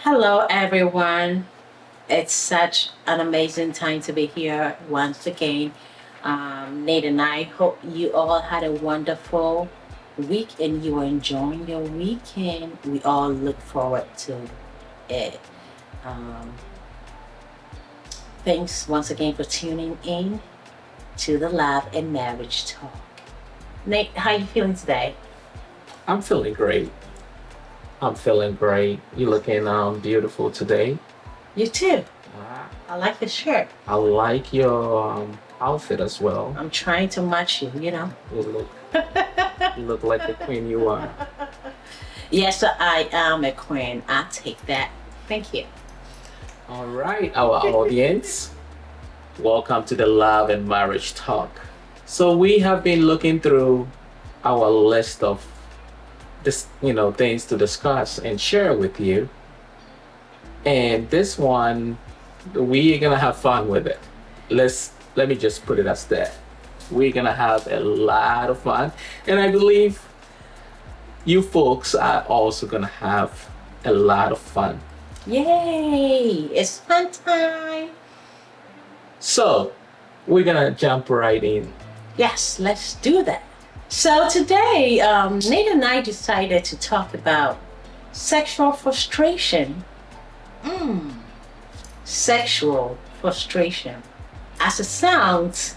Hello, everyone. It's such an amazing time to be here once again. Nate and I hope you all had a wonderful week and you are enjoying your weekend. We all look forward to it. Um, Thanks once again for tuning in to the Love and Marriage Talk. Nate, how are you feeling today? I'm feeling great. I'm feeling great. You looking beautiful today. You too. Ah, I like the shirt. I like your outfit as well. I'm trying to match you, you know. You look you look like the queen you are. Yes, I am a queen. I take that. Thank you. All right, our audience. Welcome to the Love and Marriage Talk. So we have been looking through our list of things to discuss and share with you. And this one, we're gonna have fun with it. Let me just put it as that. We're gonna have a lot of fun, and I believe you folks are also gonna have a lot of fun. Yay! It's fun time. So we're gonna jump right in. Yes, let's do that. So today, Nate and I decided to talk about sexual frustration. Sexual frustration. As it sounds,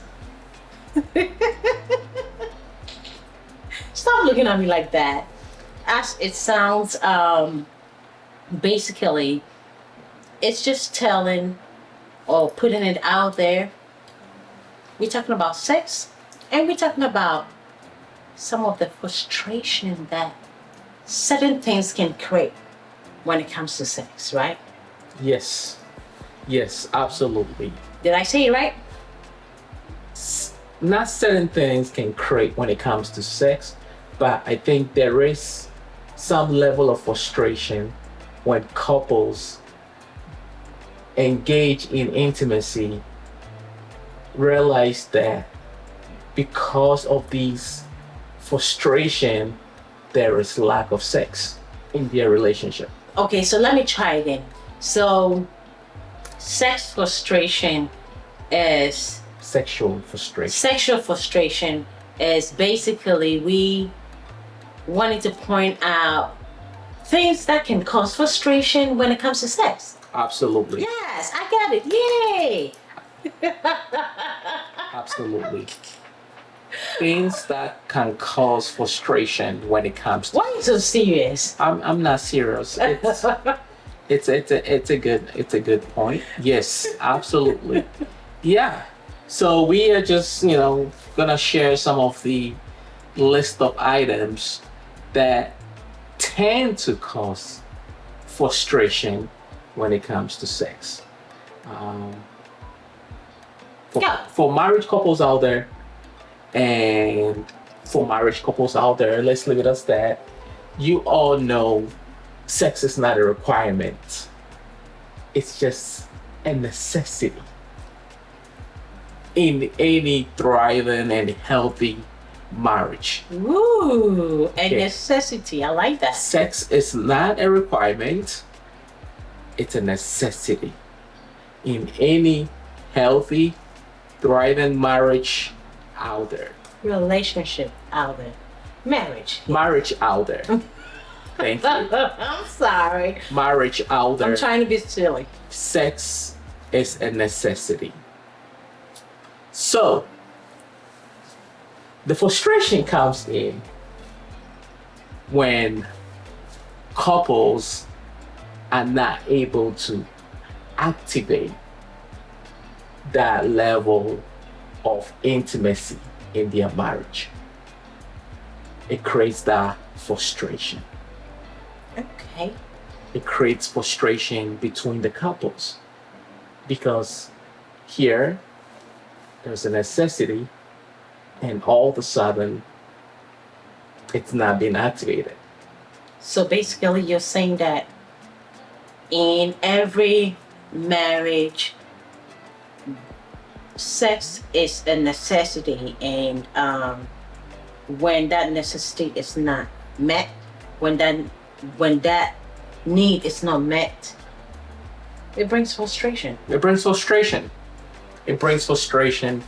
stop looking at me like that. As it sounds, basically, it's just telling or putting it out there. We're talking about sex and we're talking about some of the frustration that certain things can create when it comes to sex, right? Yes, absolutely. Did I say it right? Not certain things can create when it comes to sex, but I think there is some level of frustration when couples engage in intimacy, realize that because of these frustration, there is lack of sex in their relationship. Okay, so let me try again. So, sex frustration is Sexual frustration. sexual frustration is basically we wanting to point out things that can cause frustration when it comes to sex. Absolutely. Yes, I got it. Yay! Absolutely. Things that can cause frustration when it comes to. Why are you so serious? I'm not serious. It's a good point. Yes, absolutely. Yeah. So we are just gonna share some of the list of items that tend to cause frustration when it comes to sex. Um, Yeah. for marriage couples out there, and for marriage couples out there, let's leave it as that. You all know sex is not a requirement. It's just a necessity in any thriving and healthy marriage. Ooh, a Okay. necessity. I like that. Sex is not a requirement. It's a necessity in any healthy, thriving marriage out there. Relationship out there. Marriage. Marriage out there. Thank you. I'm sorry. Marriage out there. I'm trying to be silly. Sex is a necessity. So, the frustration comes in when couples are not able to activate that level of intimacy in their marriage. It creates that frustration. Okay. It creates frustration between the couples because here there's a necessity and all of a sudden it's not being activated. So basically, you're saying that in every marriage, sex is a necessity, and when that necessity is not met, when that need is not met, it brings frustration. It brings frustration. It brings frustration.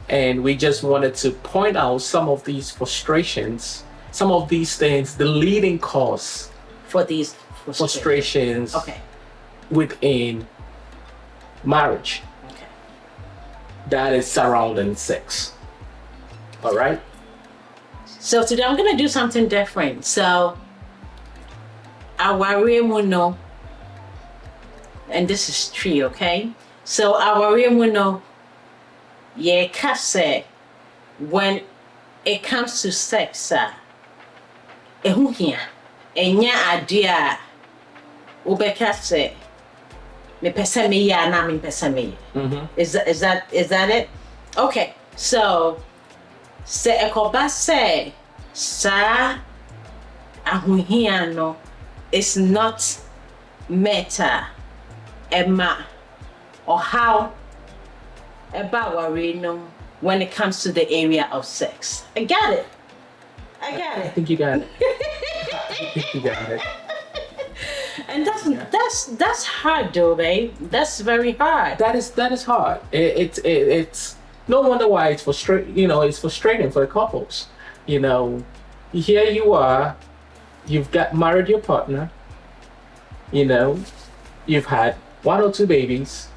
And we just wanted to point out some of these frustrations, some of these things, the leading cause For these frustrations Okay. within marriage Okay. that is surrounding sex. All right? So today I'm gonna do something different. So our remuno, and this is true, okay? So our remuno, yeah, kase, when it comes to sex, ehu hia, enya adia, ubeka se, me pese me ya na me pese me. Is that it? Okay, so se ekoba se sa ahuhia no is not meta emma or how about worry no when it comes to the area of sex. I got it. I think you got it. I think you got it. And that's hard though, babe. That's very hard. That is hard. It's no wonder why it's frustrating. It's frustrating for the couples. Here you are, you've got married your partner. You've had 1 or 2 babies.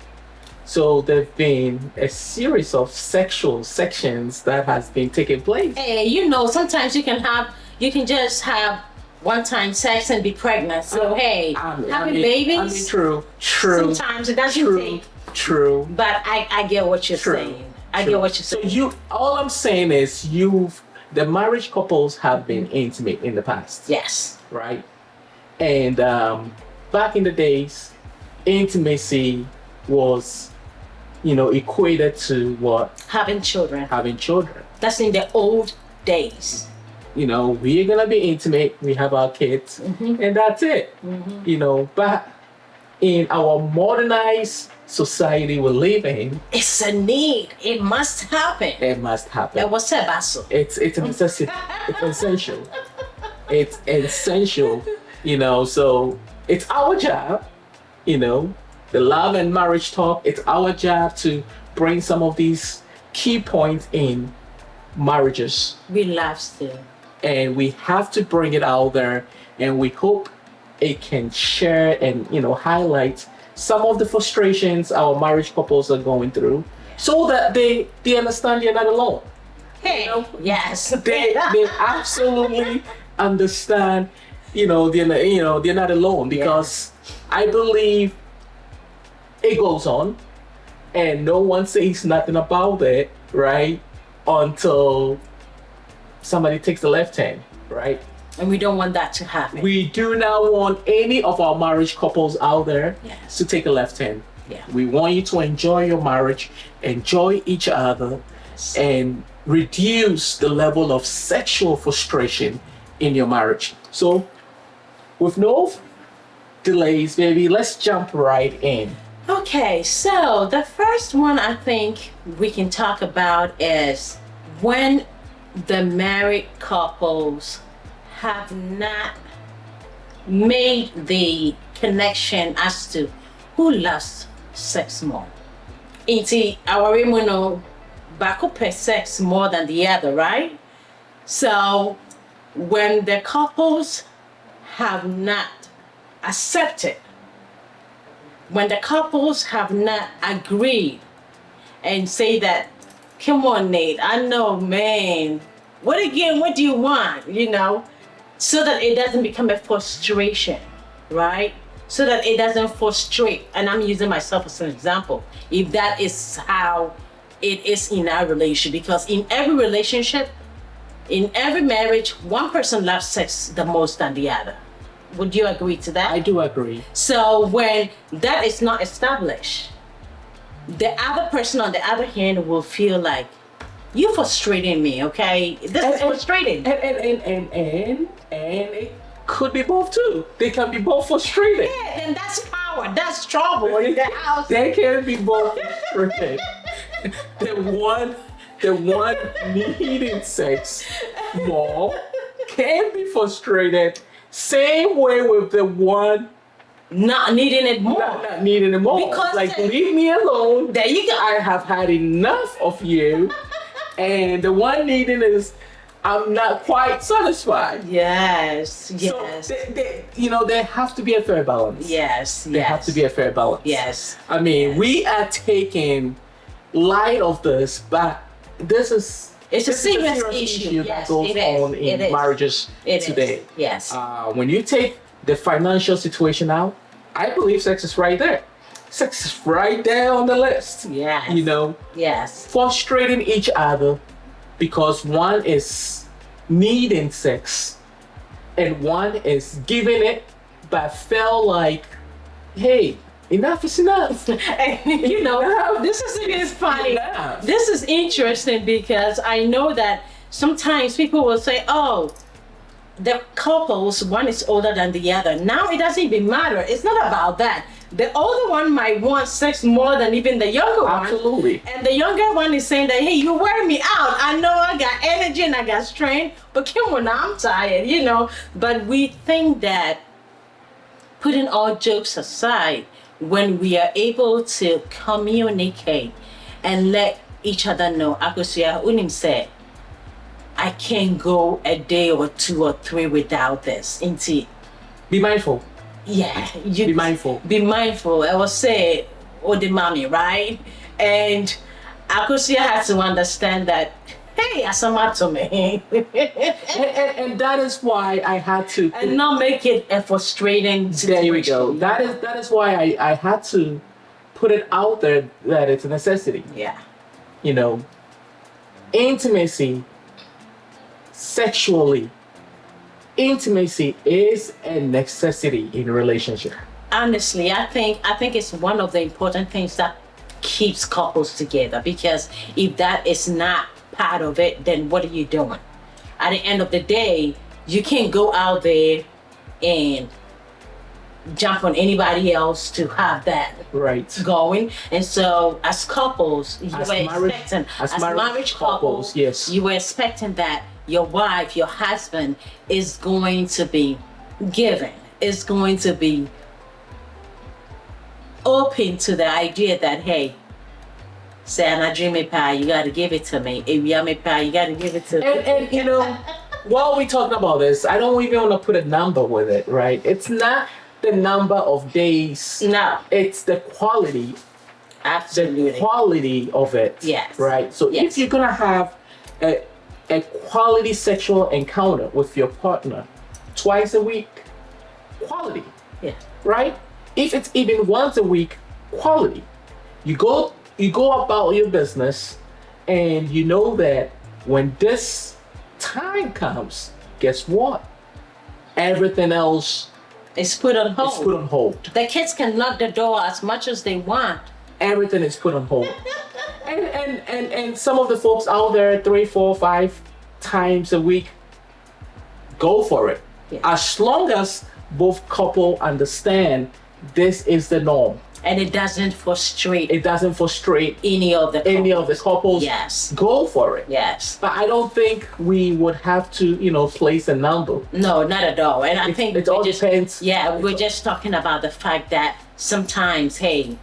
So there've been a series of sexual sections that has been taking place. Hey, sometimes you can just have one-time sex and be pregnant. So hey, having babies. True. Sometimes it doesn't take. True. But I get what you're saying. I get what you're saying. So all I'm saying is the marriage couples have been intimate in the past. Yes. Right? And back in the days, intimacy was, equated to what? Having children. Having children. That's in the old days. We're gonna be intimate, we have our kids, and that's it. But in our modernized society we live in, it's a need. It must happen. It must happen. It's essential. It's essential. It's essential. So it's our job, the love and marriage talk, it's our job to bring some of these key points in marriages. We love still. And we have to bring it out there, and we hope it can share and highlight some of the frustrations our marriage couples are going through, so that they understand they're not alone. Hey, yes, they absolutely understand. They're not alone, because I believe it goes on, and no one says nothing about it, right? Until somebody takes the left hand, right? And we don't want that to happen. We do not want any of our marriage couples out there to take a left hand. Yeah. We want you to enjoy your marriage, enjoy each other, and reduce the level of sexual frustration in your marriage. So, with no delays, baby, let's jump right in. Okay, so the first one I think we can talk about is when the married couples have not made the connection as to who loves sex more. Inti our women back up sex more than the other, right? So when the couples have not accepted, when the couples have not agreed and say that, come on, Nate, I know, man. What do you want? So that it doesn't become a frustration, right? So that it doesn't frustrate. And I'm using myself as an example. If that is how it is in our relationship, because in every relationship, in every marriage, one person loves sex the most than the other. Would you agree to that? I do agree. So when that is not established, the other person on the other hand will feel like, you're frustrating me, okay? This is frustrating. And it could be both too. They can be both frustrated. Yeah, and that's power. That's trouble in the house. They can be both frustrated. The one needing sex more can be frustrated. Same way with the one not needing it more. Not needing it more. Because like, leave me alone. There you go. I have had enough of you. And the one needing is, I'm not quite satisfied. Yes. So there have to be a fair balance. Yes. There have to be a fair balance. Yes. I mean, Yes. we are taking light of this, but it's a serious issue that goes on in marriages today. Yes. When you take the financial situation out, I believe sex is right there. Sex is right there on the list. Yes. Yes. Frustrating each other because one is needing sex and one is giving it, but felt like, hey, enough is enough. This is funny. Enough. This is interesting because I know that sometimes people will say, oh, the couples, one is older than the other. Now it doesn't even matter. It's not about that. The older one might want sex more than even the younger one. Absolutely. And the younger one is saying that, hey, you wear me out. I know I got energy and I got strength, but come on, I'm tired, But we think that, putting all jokes aside, when we are able to communicate and let each other know, Akusia Unim said, I can't go a day or 2 or 3 without this. Be mindful. Yeah, Be mindful. Be mindful. I was say, oh, the mommy, right? And Akusia had to understand that, hey, asama to me. and that is why I had to. And not make it a frustrating situation. There we go. That is why I had to put it out there that it's a necessity. Yeah. Intimacy, sexually, intimacy is a necessity in a relationship. Honestly, I think it's one of the important things that keeps couples together, because if that is not part of it, then what are you doing? At the end of the day, you can't go out there and jump on anybody else to have that going. And so as couples, as marriage couples, yes, you were expecting that your wife, your husband is going to be giving, is going to be open to the idea that, hey, say I dream a pie, you gotta give it to me. If you have a pie, you gotta give it to me. And while we're talking about this, I don't even want to put a number with it, right? It's not the number of days. No. It's the quality. Absolutely. The quality of it. Yes. Right? So if you're gonna have a quality sexual encounter with your partner twice a week, quality. Yeah. Right? If it's even once a week, quality. You go about your business, and you know that when this time comes, guess what? Everything else is put on hold. It's put on hold. The kids can lock the door as much as they want. Everything is put on hold. and some of the folks out there 3, 4, 5 times a week, go for it. Yeah. As long as both couple understand this is the norm. And it doesn't frustrate any of the couples. Yes. Go for it. Yes. But I don't think we would have to, place a number. No, not at all. And I think it all depends. Yeah, we're just talking about the fact that sometimes, hey,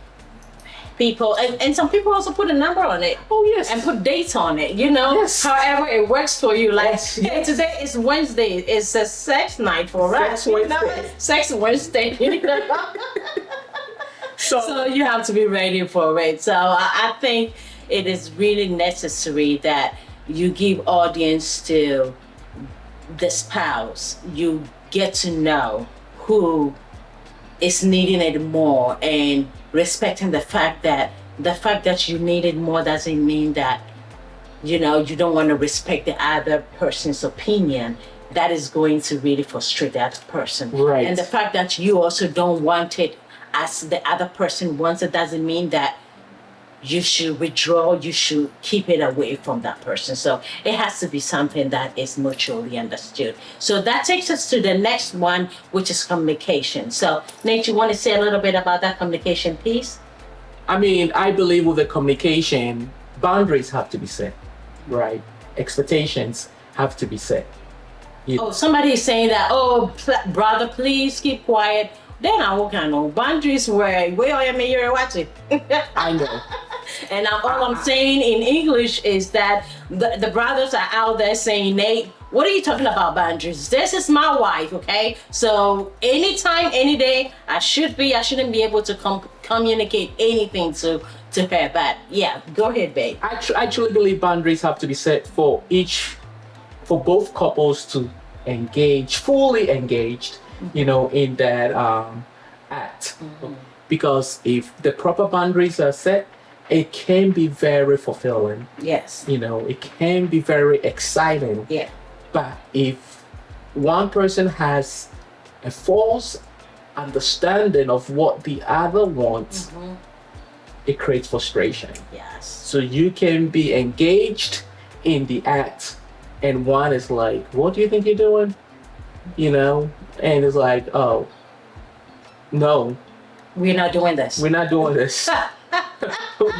people, and some people also put a number on it. Oh, yes. And put dates on it, Yes. However it works for you. Like, hey, today is Wednesday. It's a sex night for us. Sex Wednesday. So you have to be ready for it. So I think it is really necessary that you give audience to the spouse. You get to know who is needing it more, and respecting the fact that you need it more doesn't mean that you don't want to respect the other person's opinion. That is going to really frustrate the other person. Right. And the fact that you also don't want it as the other person wants it doesn't mean that you should withdraw. You should keep it away from that person. So it has to be something that is mutually understood. So that takes us to the next one, which is communication. So Nate, you want to say a little bit about that communication piece? I mean, I believe with the communication, boundaries have to be set, right? Expectations have to be set. Oh, somebody is saying that, brother, please keep quiet Then I work on no boundaries where I am here watching. I know. And all I'm saying in English is that the brothers are out there saying, Nate, what are you talking about boundaries? This is my wife, okay? So anytime, any day, I shouldn't be able to communicate anything to her. But yeah, go ahead, babe. I truly believe boundaries have to be set for both couples to fully engaged, in that act. Because if the proper boundaries are set, it can be very fulfilling. Yes. It can be very exciting. Yeah. But if one person has a false understanding of what the other wants, it creates frustration. Yes. So you can be engaged in the act, and one is like, "What do you think you're doing?" And it's like, "Oh, no, we're not doing this. We're not doing this.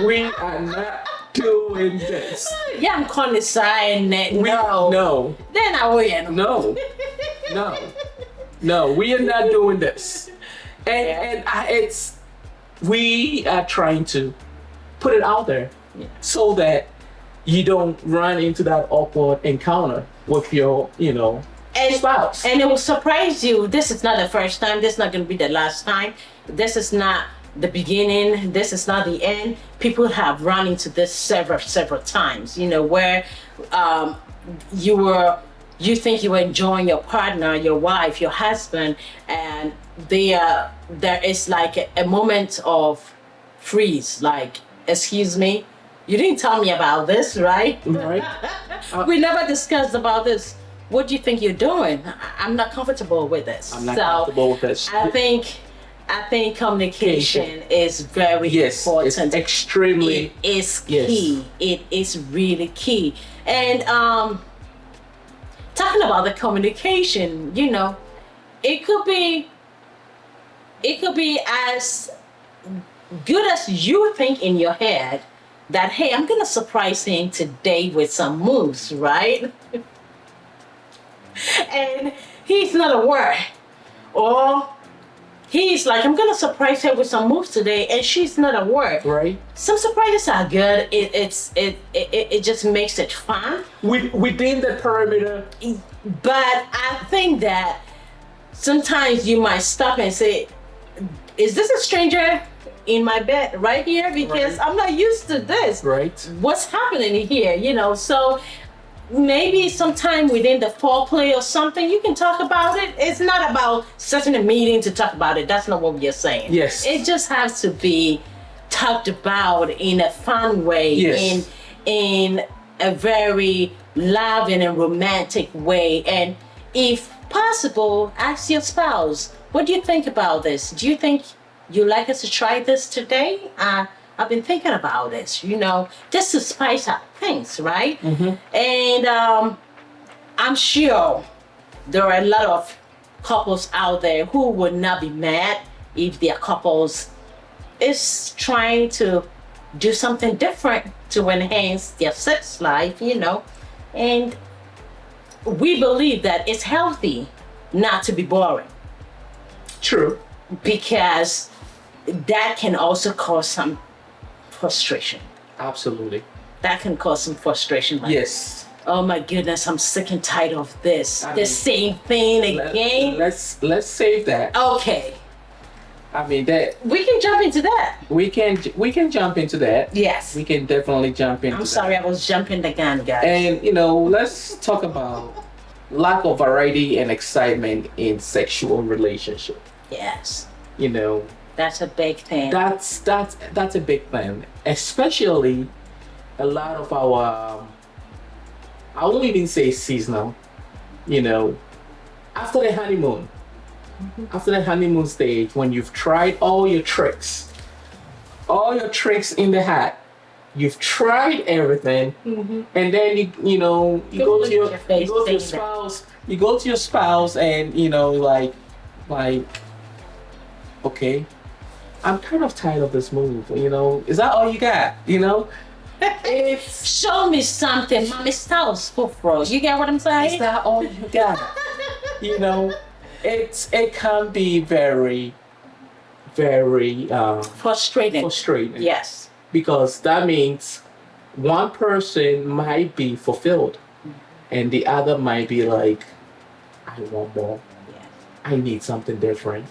We are not doing this." Yeah, I'm condescending. No. Then I will. No, we are not doing this. And we are trying to put it out there so that you don't run into that awkward encounter with your, spouse. And it will surprise you. This is not the first time. This is not going to be the last time. This is not the beginning. This is not the end. People have run into this several times, where you think you were enjoying your partner, your wife, your husband, and there is like a moment of freeze, like, excuse me, you didn't tell me about this, right? Right. We never discussed about this. What do you think you're doing? I'm not comfortable with this. I'm not comfortable with this. I think communication is very important. It's extremely. It is key. It is really key. And talking about the communication, it could be as good as you think in your head that, hey, I'm gonna surprise him today with some moves, right? And he's not aware. Or he's like, I'm gonna surprise her with some moves today, and she's not aware. Right. Some surprises are good. It just makes it fun. Within the perimeter. But I think that sometimes you might stop and say, is this a stranger in my bed right here? Because I'm not used to this. Right. What's happening here? So maybe sometime within the foreplay or something, you can talk about it. It's not about setting a meeting to talk about it. That's not what we're saying. Yes. It just has to be talked about in a fun way, in a very loving and romantic way. And if possible, ask your spouse, what do you think about this? Do you think you'd like us to try this today? I've been thinking about this, just to spice up things, right? And I'm sure there are a lot of couples out there who would not be mad if their couples is trying to do something different to enhance their sex life, And we believe that it's healthy not to be boring. True. Because that can also cause some frustration. Absolutely. That can cause some frustration. Like, yes. Oh my goodness, I'm sick and tired of this. The same thing again. Let's save that. Okay. That we can jump into that. We can jump into that. Yes. We can definitely jump into that. I'm sorry, I was jumping the gun, guys. And let's talk about lack of variety and excitement in sexual relationship. Yes. That's a big thing. That's a big thing. Especially a lot of our I won't even say seasonal, after the honeymoon. After the honeymoon stage, when you've tried all your tricks in the hat, you've tried everything, and then you go to your spouse, and like, okay, I'm kind of tired of this move. Is that all you got? Show me something, mommy styles for. You get what I'm saying? Is that all you got? It can be very very Frustrating. frustrating. Yes. Because that means one person might be fulfilled and the other might be like, I want more. Yes. I need something different,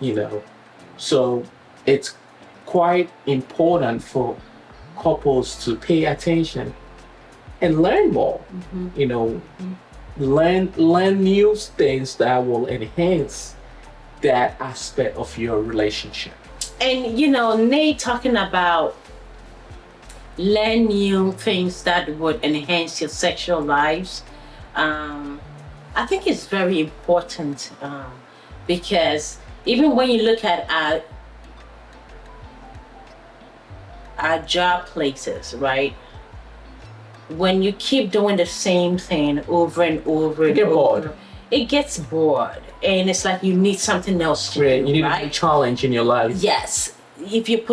you know. So it's quite important for couples to pay attention and learn more, you know, learn new things that will enhance that aspect of your relationship. And you know, Nate talking about learn new things that would enhance your sexual lives. I think it's very important because even when you look at our job places, right? When you keep doing the same thing over and over and Get over, bored. it gets bored, and it's like you need something else to Right? do, You need right? a new challenge in your life. Yes. If you've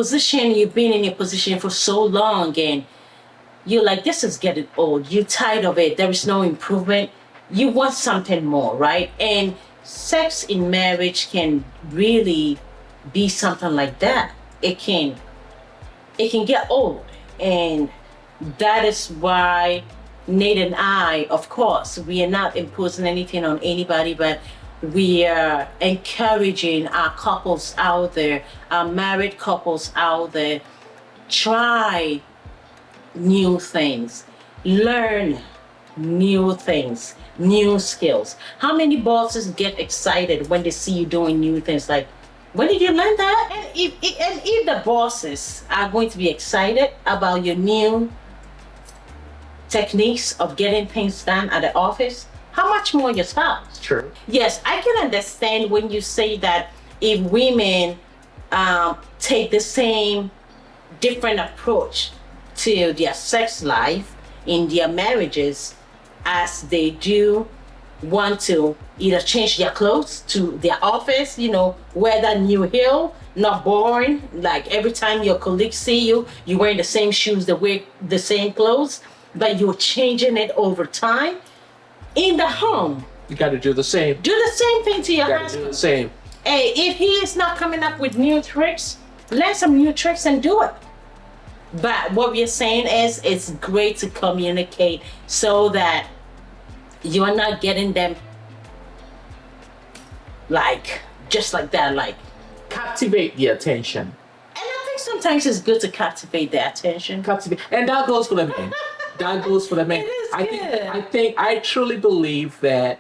been in your position for so long and you're like, this is getting old, you're tired of it, there is no improvement, you want something more, right? And sex in marriage can really be something like that. It can get old. And that is why Nate and I, of course, we are not imposing anything on anybody, but we are encouraging our couples out there, our married couples out there, try new things, learn new things, new skills. How many bosses get excited when they see you doing new things? Like, when did you learn that? And if the bosses are going to be excited about your new techniques of getting things done at the office, how much more your spouse? True. Yes, I can understand when you say that if women take the same different approach to their sex life in their marriages as they do want to either change their clothes to their office, you know, wear that new heel, not boring, like every time your colleagues see you, you're wearing the same shoes, they wear the same clothes, but you're changing it over time. In the home, You got to do the same. do the same thing to your You got to do husband. the same. Hey, if he is not coming up with new tricks, learn some new tricks and do it. But what we're saying is it's great to communicate so that you're not getting them like just like that, like. Captivate the attention. And I think sometimes it's good to captivate their attention. Captivate, and that goes for the men. That goes for the men. It is I good. think I truly believe that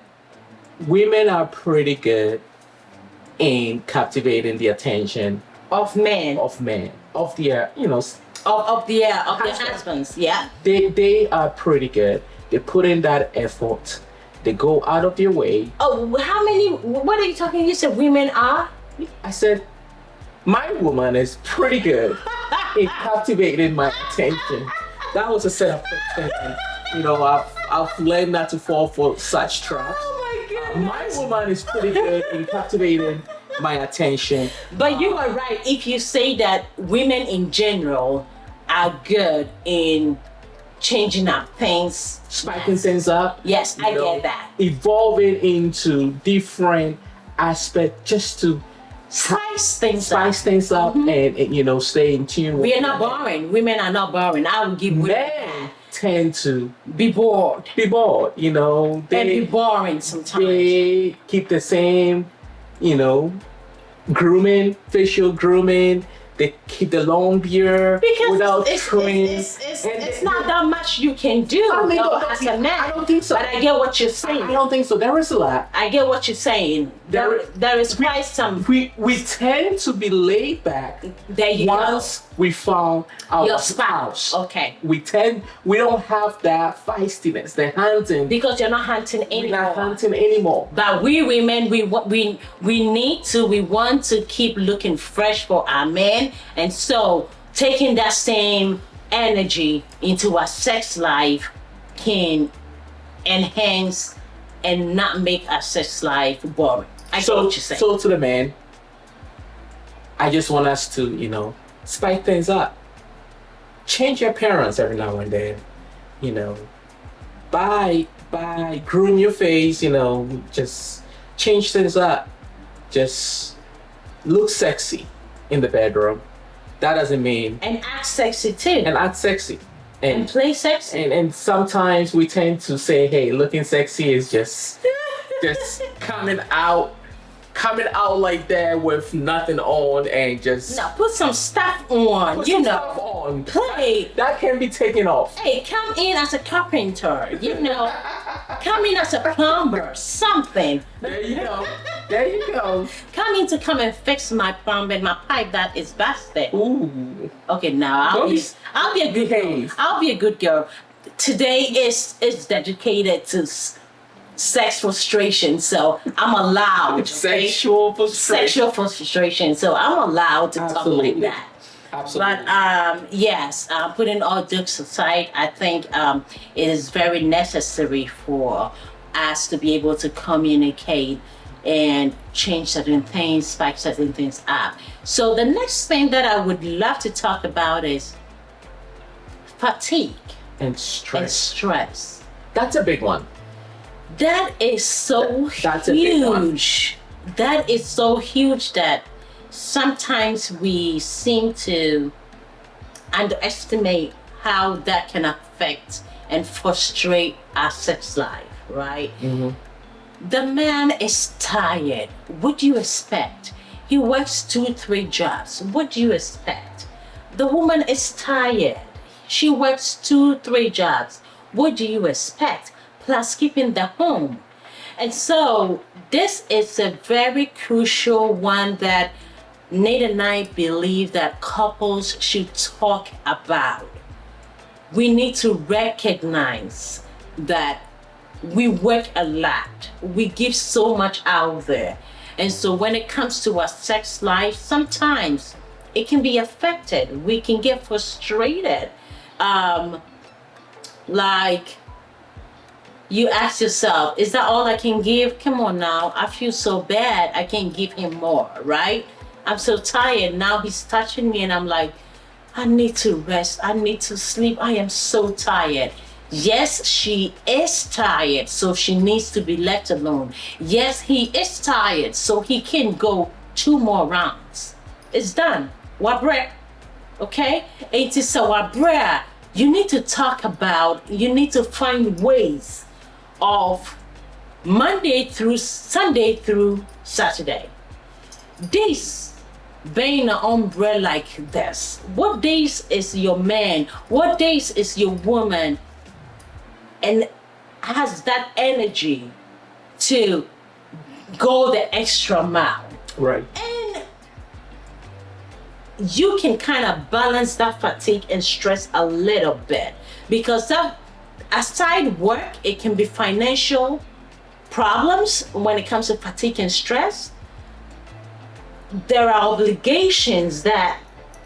women are pretty good in captivating the attention Of men, of men, of their, of their Husband. husbands, yeah. they are pretty good. They put in that effort. They go out of their way. Oh, how many? What are you talking? You said women are. I said, my woman is pretty good in captivating my attention. That was a set of questions. I've learned not to fall for such traps. Oh my My woman is pretty good in captivating my attention. But you are right if you say that women in general are good in changing up things. Spiking things up. Yes, I you know, get that. Evolving into different aspects just to Spice things spice up. things up and stay in tune with We are not boring. Women are not boring. I will give women men tend to that. Be bored. be bored, And be they boring sometimes. they keep the same, grooming, facial grooming. They keep the long beard Because without it's trimming. it's not that much you can do as a man. I don't think so. But I get what you're I saying. don't think so. There is a lot. I get what you're saying. There is quite some. We tend to be laid back There you once we found our Your spouse. Okay. We don't have that feistiness, the hunting. Because you're not hunting We're anymore. not hunting anymore. But we women, we want to keep looking fresh for our men, and so taking that same energy into our sex life can enhance and not make our sex life boring. I get what you're saying. So to the man, I just want us to, spice things up. Change your appearance every now and then. Buy, groom your face, just change things up. Just look sexy in the bedroom, that doesn't mean And act sexy too. and act sexy. And play sexy. And sometimes we tend to say, hey, looking sexy is just coming out like that with nothing on and just No, put some stuff on. put You some know, stuff on. play. That can be taken off. Hey, come in as a carpenter. You know, come in as a plumber. Something. There you go. There you go. Come and fix my plumbing, my pipe that is busted. Ooh. Okay, now I'll be a good girl. Behave. I'll be a good girl. Today is dedicated to sex frustration, so I'm allowed. Okay? Sexual frustration. So I'm allowed to talk like that. Absolutely. But yes, putting all jokes aside, I think it is very necessary for us to be able to communicate and change certain things, spike certain things up. So the next thing that I would love to talk about is fatigue And and stress. stress. That's a big one. That is so That's a big one. huge. That is so huge that sometimes we seem to underestimate how that can affect and frustrate our sex life, right? Mm-hmm. The man is tired. What do you expect? He works 2-3 jobs. What do you expect? The woman is tired. She works 2-3 jobs. What do you expect? Plus keeping the home. And so this is a very crucial one that Nate and I believe that couples should talk about. We need to recognize that we work a lot. We give so much out there. And so when it comes to our sex life, sometimes it can be affected. We can get frustrated. Like you ask yourself, is that all I can give? Come on now, I feel so bad. I can't give him more, right? I'm so tired. Now he's touching me and I'm like, I need to rest. I need to sleep. I am so tired. Yes, she is tired, so she needs to be left alone. Yes, he is tired, so he can go 2 more rounds. It's done. Wabre. Okay? It is so wabre. You need to talk about, you need to find ways of Monday through Sunday through Saturday. This being an umbrella like this. What days is your man? What days is your woman? And has that energy to go the extra mile. Right. And you can kind of balance that fatigue and stress a little bit because that aside work, it can be financial problems when it comes to fatigue and stress. There are obligations that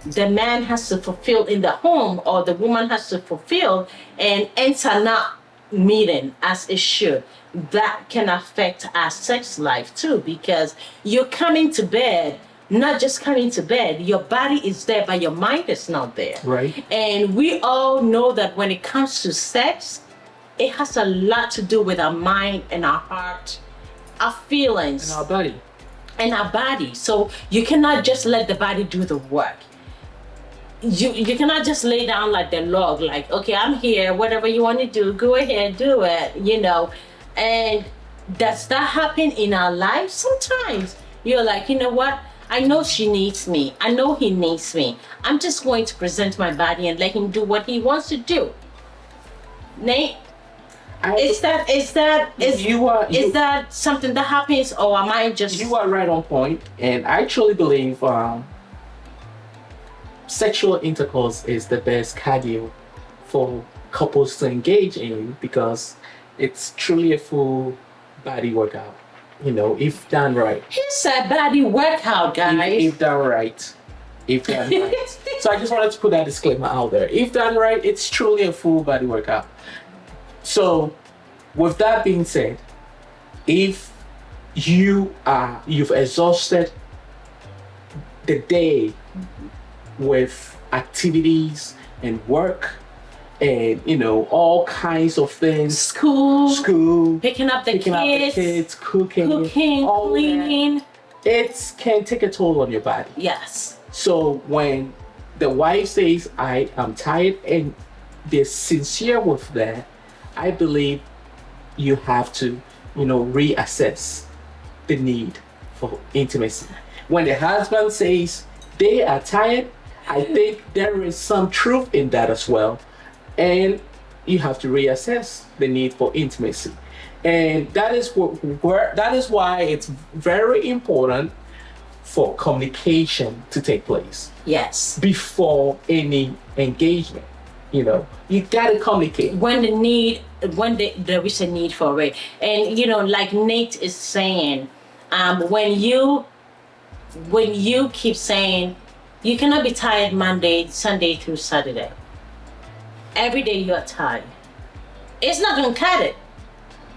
the man has to fulfill in the home or the woman has to fulfill and ends are not meeting as it should. That can affect our sex life too because you're coming to bed, not just coming to bed, your body is there but your mind is not there. Right. And we all know that when it comes to sex, it has a lot to do with our mind and our heart, our feelings. And our body. And our body. So you cannot just let the body do the work. You cannot just lay down like the log, like, okay, I'm here, whatever you want to do, go ahead, do it, you know. And does that happen in our life? Sometimes you're like, you know what? I know she needs me. I know he needs me. I'm just going to present my body and let him do what he wants to do. Nate, is that something that happens, or am I just? You are right on point, and I truly believe sexual intercourse is the best cardio for couples to engage in because it's truly a full body workout. You know, if done right. It's a body workout, guys. If done right. If done right. So I just wanted to put that disclaimer out there. If done right, it's truly a full body workout. So, with that being said, if you've exhausted the day with activities and work and all kinds of things, school, picking up the kids, cooking, cleaning. it can take a toll on your body. Yes. So when the wife says, I am tired, and they're sincere with that, I believe you have to, reassess the need for intimacy. When the husband says they are tired, I think there is some truth in that as well. And you have to reassess the need for intimacy. And that is that is why it's very important for communication to take place. Yes. Before any engagement. You gotta communicate. When there is a need for it. And like Nate is saying, when you keep saying you cannot be tired Monday, Sunday through Saturday. Every day you're tired. It's not gonna cut it.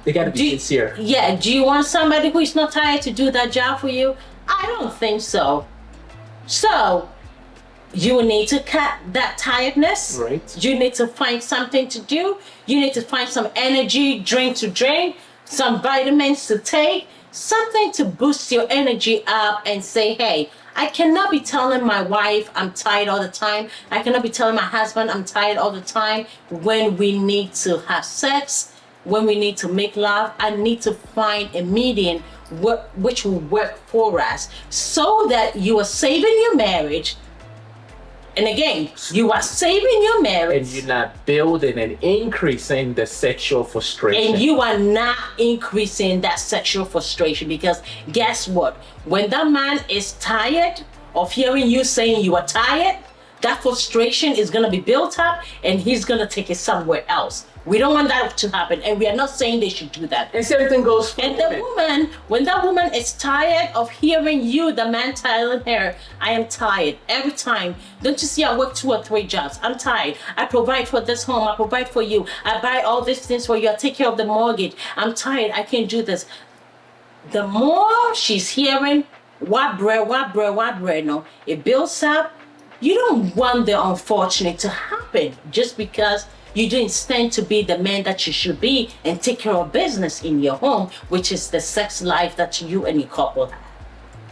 They gotta be sincere. Yeah. Do you want somebody who is not tired to do that job for you? I don't think so. So you need to cut that tiredness. Right. You need to find something to do. You need to find some energy drink to drink, some vitamins to take, something to boost your energy up and say, hey, I cannot be telling my wife I'm tired all the time. I cannot be telling my husband I'm tired all the time when we need to have sex, when we need to make love. I need to find a median which will work for us so that you are saving your marriage. And again, you are saving your marriage. And you're not building and increasing the sexual frustration. And you are not increasing that sexual frustration, because guess what? When that man is tired of hearing you saying you are tired, that frustration is going to be built up and he's going to take it somewhere else. We don't want that to happen, and we are not saying they should do that. And same thing goes for And the woman, when that woman is tired of hearing you, the man, telling her, I am tired every time. Don't you see I work 2 or 3 jobs? I'm tired. I provide for this home. I provide for you. I buy all these things for you. I take care of the mortgage. I'm tired. I can't do this. The more she's hearing, what bread, no, it builds up. You don't want the unfortunate to happen just because you didn't stand to be the man that you should be and take care of business in your home, which is the sex life that you and your couple have.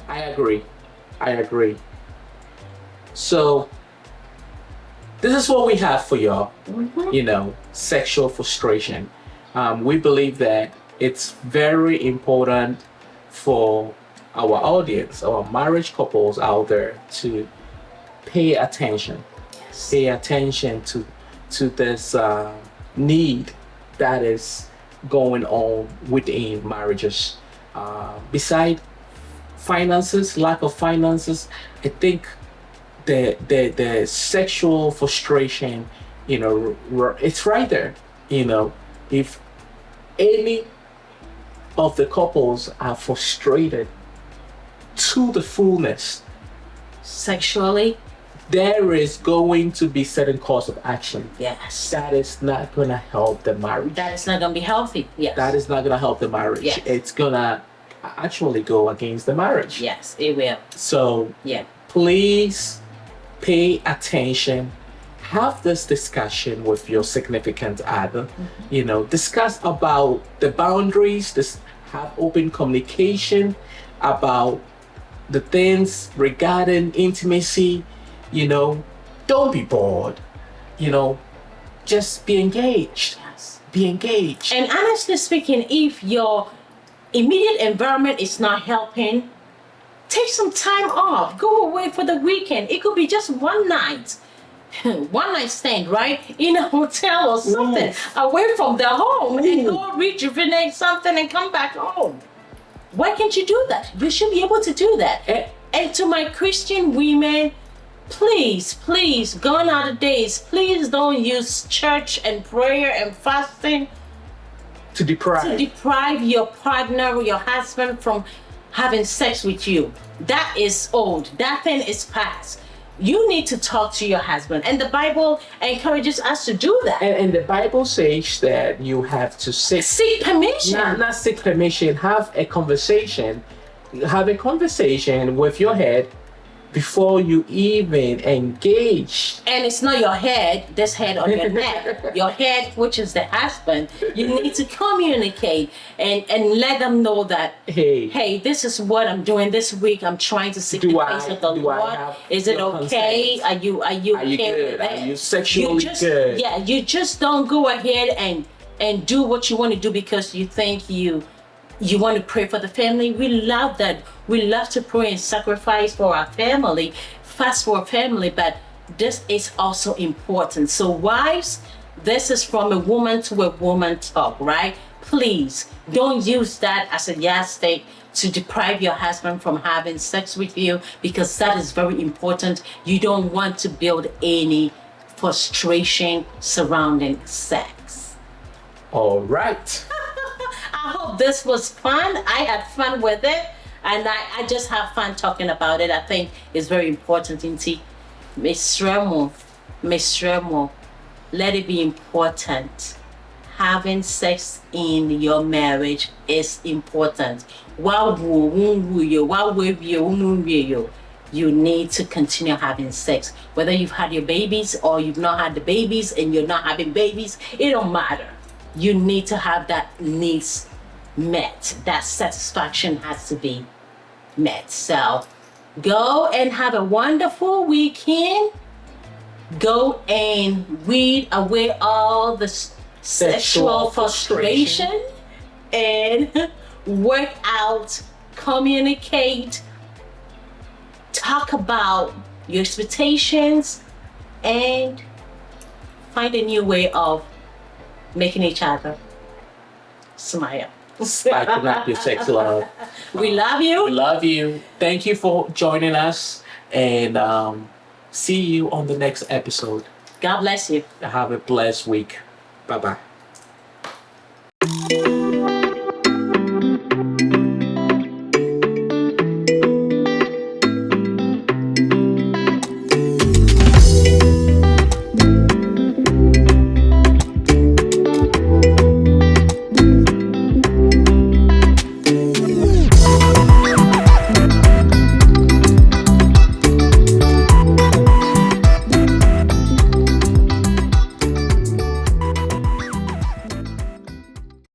I agree. So this is what we have for y'all. Sexual frustration. We believe that it's very important for our audience, our marriage couples out there, to pay attention. Yes. Pay attention to this need that is going on within marriages. Beside finances, lack of finances, I think the sexual frustration, it's right there. If any of the couples are frustrated to the fullness Sexually, there is going to be certain course of action. yes. That is not going to help the marriage. That is not going to be healthy. Yes. That is not going to help the marriage. Yes. It's going to actually go against the marriage. Yes, it will. So Yeah. please pay attention. Have this discussion with your significant other. Discuss about the boundaries. Have open communication about the things regarding intimacy. Don't be bored. Just be engaged. Yes. Be engaged. And honestly speaking, if your immediate environment is not helping, take some time off. Go away for the weekend. It could be just one night. One night stand, right? In a hotel or something, away from the home, and go rejuvenate something and come back home. Why can't you do that? You should be able to do that. And to my Christian women, please, gone are the days. Please don't use church and prayer and fasting to deprive your partner, your husband, from having sex with you. That is old. That thing is past. You need to talk to your husband, and the Bible encourages us to do that. And the Bible says that you have to seek permission. Not seek permission. Have a conversation. Have a conversation with your head before you even engage. And it's not your head, this head on your neck. Your head, which is the husband, you need to communicate and let them know that, hey, this is what I'm doing this week. I'm trying to seek the face of the Lord. Is it okay? Consent? Are you okay good? with it? Are you sexually good? Yeah, you just don't go ahead and do what you want to do because you think you want to pray for the family. We love that. We love to pray and sacrifice for our family, fast for our family, but this is also important. So wives, this is from a woman to a woman talk, right? Please don't use that as a yardstick to deprive your husband from having sex with you, because that is very important. You don't want to build any frustration surrounding sex. All right. I hope this was fun. I had fun with it, and I just have fun talking about it. I think it's very important. Miss Remo, let it be important. Having sex in your marriage is important. You need to continue having sex. Whether you've had your babies or you've not had the babies and you're not having babies, it don't matter. You need to have that needs met. That satisfaction has to be met. So go and have a wonderful weekend. Go and weed away all the sexual frustration and work out, communicate, talk about your expectations, and find a new way of making each other smile. Spiking up your sex love. We love you. We love you. Thank you for joining us, and see you on the next episode. God bless you. Have a blessed week. Bye bye.